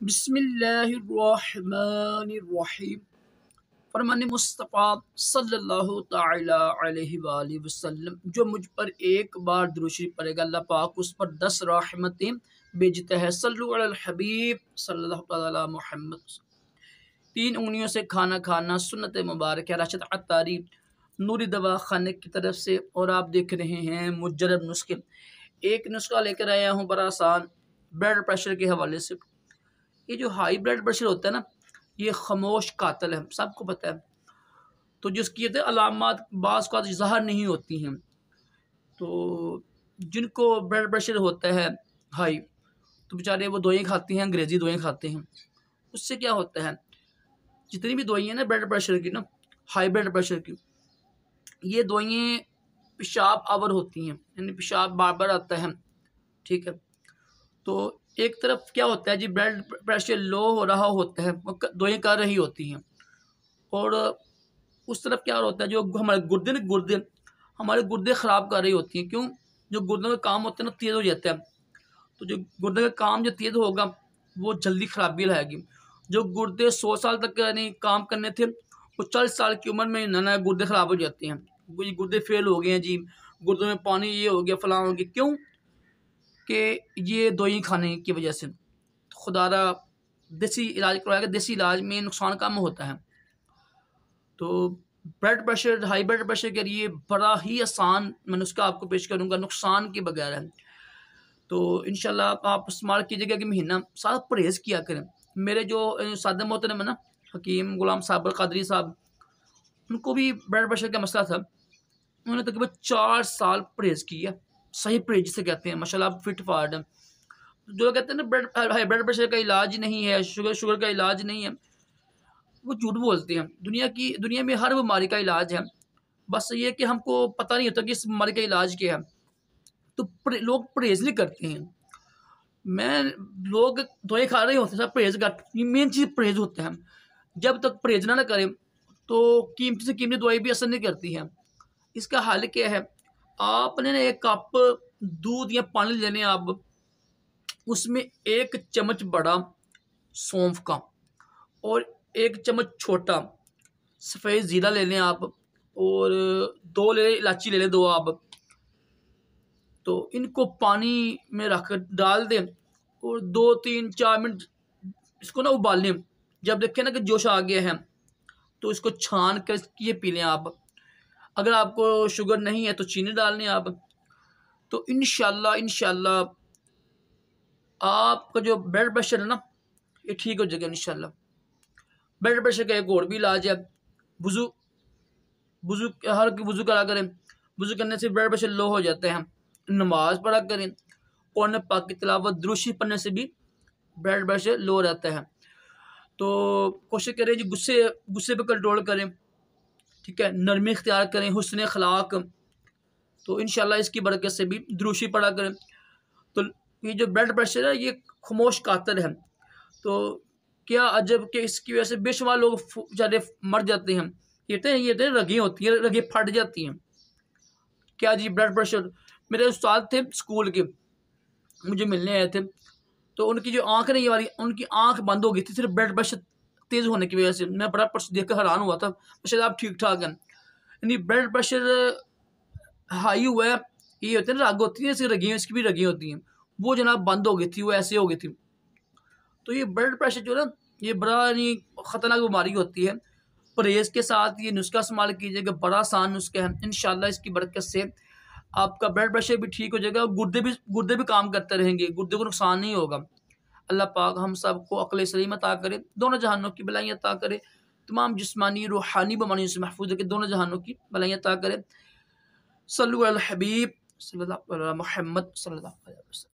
बिस्मिल्लाहिर्रहमानिर्रहीम। फरमान मुस्तफ़ा सल्लल्लाहु ताला अलैहि वसल्लम, जो मुझ पर एक बार दुरूद शरीफ पढ़ेगा अल्लाह पाक उस पर 10 रहमतें भेजता है। सल्लु अलल हबीब सल्लल्लाहु ताला अला मुहम्मद। 3 उंगलियों से खाना खाना सुन्नत मुबारक है। राशिद अत्तारी नूरी दवा खाने की तरफ से। और आप देख रहे हैं मुजर्रब नुस्खे। एक नुस्खा लेकर आया हूँ बड़ा आसान, ब्लड प्रेशर के हवाले से। ये जो हाई ब्लड प्रेशर होता है ना, ये खामोश कातिल है, सबको पता है। तो जिसकी ये अलामात बाज़ का ज़ाहिर नहीं होती हैं, तो जिनको ब्लड प्रेशर होता है हाई, तो बेचारे वो दवाइयाँ खाते हैं, अंग्रेज़ी दवाइयाँ खाते हैं। उससे क्या होता है, जितनी भी दवाइयाँ ना ब्लड प्रेशर की ना, हाई ब्लड प्रेशर की, ये दवाइयाँ पेशाब आवर होती हैं, यानी पेशाब बार बार आता है, ठीक है। तो एक तरफ क्या होता है जी, ब्लड प्रेशर लो हो रहा होता है, दवाइयाँ कर रही होती हैं, और उस तरफ क्या होता है, जो हमारे गुर्दे हमारे गुर्दे ख़राब कर रही होती हैं। क्यों? जो गुर्दों का काम होता है ना, तेज़ हो जाता है। तो जो गुर्दे का काम जो तेज़ होगा, वो जल्दी खराबी लाएगी। जो गुर्दे 100 साल तक यानी काम करने थे, वो 40 साल की उम्र में ना गुर्दे ख़राब हो जाते हैं। गुर्दे फेल हो गए हैं जी, गुर्दों में पानी ये हो गया, फलां हो गया। क्यों? कि ये दवाई खाने की वजह से। तो खुदारा देसी इलाज करवाएगा, देसी इलाज में नुकसान कम होता है। तो blood pressure, high blood pressure के लिए बड़ा ही आसान मैं नुस्खा आपको पेश करूंगा, नुकसान के बगैर है। तो इंशाल्लाह आप इस्तेमाल कीजिएगा कि महीना सारा परहेज़ किया करें। मेरे जो सादे मोहतरम है ना, हकीम गुलाम साहब कादरी साहब, उनको भी ब्लड प्रेशर का मसला था। उन्होंने तकरीबन 4 साल परहेज़ किया, सही परहेज़ जिसे कहते हैं। माशाल्लाह आप फिट फाट हैं। जो लोग कहते हैं ना हाई ब्लड प्रेशर का इलाज नहीं है, शुगर का इलाज नहीं है, वो झूठ बोलते हैं। दुनिया में हर बीमारी का इलाज है, बस ये कि हमको पता नहीं होता कि इस बीमारी का इलाज क्या है। तो लोग परहेज नहीं करते हैं। लोग दवाई खा रहे होते हैं, सब परहेज कर, मेन चीज़ परहेज होता है। जब तक परहेज ना करें तो कीमती से कीमती दवाई भी असर नहीं करती है। इसका हल क्या है, आपने ना 1 कप दूध या पानी लेने, आप उसमें 1 चम्मच बड़ा सौंफ का और 1 चम्मच छोटा सफ़ेद ज़ीरा ले लें आप, और 2 ले लें इलायची, ले लें 2 आप। तो इनको पानी में रख कर डाल दें और 2-3-4 मिनट इसको ना उबाल लें। जब देखें ना कि जोश आ गया है, तो इसको छान कर ये पी लें आप। अगर आपको शुगर नहीं है तो चीनी डाल लें आप। तो इंशाल्लाह आपका जो ब्लड प्रेशर है ना, ये ठीक हो जाएगा इंशाल्लाह। ब्लड प्रेशर का एक और भी इलाज है, वुज़ू वुज़ू हर वुज़ू करा करें। वुज़ू करने से ब्लड प्रेशर लो हो जाता है। नमाज़ पढ़ा करें, कुरान पाक की तिलावत, दुरूद शरीफ पढ़ने से भी ब्लड प्रेशर लो रहता है। तो कोशिश करें जी, गुस्से पे कंट्रोल करें, ठीक है, नरमी इख्तियार करें, हुस्न अखलाक। तो इंशाल्लाह इसकी बरकत से भी दुरूद शरीफ पढ़ा करें। तो ये जो ब्लड प्रेशर है, ये खामोश कातिल है। तो क्या अजब कि इसकी वजह से बेशुमार लोग बेचारे मर जाते हैं। ये तो रगें होती हैं, रगें फट जाती हैं। क्या जी, ब्लड प्रेशर। मेरे उस्ताद थे स्कूल के, मुझे मिलने आए थे, तो उनकी जो आँख नहीं वाली, उनकी आँख बंद हो गई थी सिर्फ ब्लड प्रेशर तेज़ होने की वजह से। मैं बड़ा देख कर हैरान हुआ था। शायद आप ठीक ठाक हैं, यानी ब्लड प्रेशर हाई हुआ है। ये होते हैं ना, रग होती है ऐसी रगें, इसकी भी रगें होती हैं, वो जनाब बंद हो गई थी, वो ऐसे हो गई थी। तो ये ब्लड प्रेशर जो है ना, ये बड़ा यानी ख़तरनाक बीमारी होती है। परहेज़ के साथ ये नुस्खा इस्तेमाल कीजिएगा, बड़ा आसान नुस्खा है। इंशाल्लाह इसकी बरकत से आपका ब्लड प्रेशर भी ठीक हो जाएगा, गुर्दे भी काम करते रहेंगे, गुर्दे को नुकसान नहीं होगा। अल्लाह पाक हम सबको अक़ल सलीम अता करे, दोनों जहानों की भलाइयाँ अता करे, तमाम जिस्मानी रूहानी बीमारियों से महफूज़ रखे, दोनों जहानों की भलाइयाँ अता करे। सल्लु अलल हबीब सल्लल्लाहु अलैहि मुहम्मद सल्लल्लाहु अलैहि वसल्लम।